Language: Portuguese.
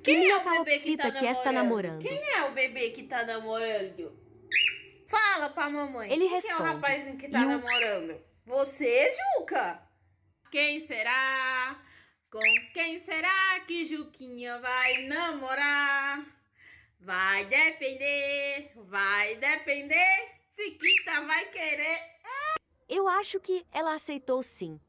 Que Quem é minha o bebê que tá calopsita que está namorando? Quem é o bebê que tá namorando? Fala pra mamãe. Ele Quem que é o responde. rapazinho que tá E o namorando? Você, Juca? Quem será? Com quem será que Juquinha vai namorar? Vai depender se Kita vai querer. eu acho que ela aceitou sim.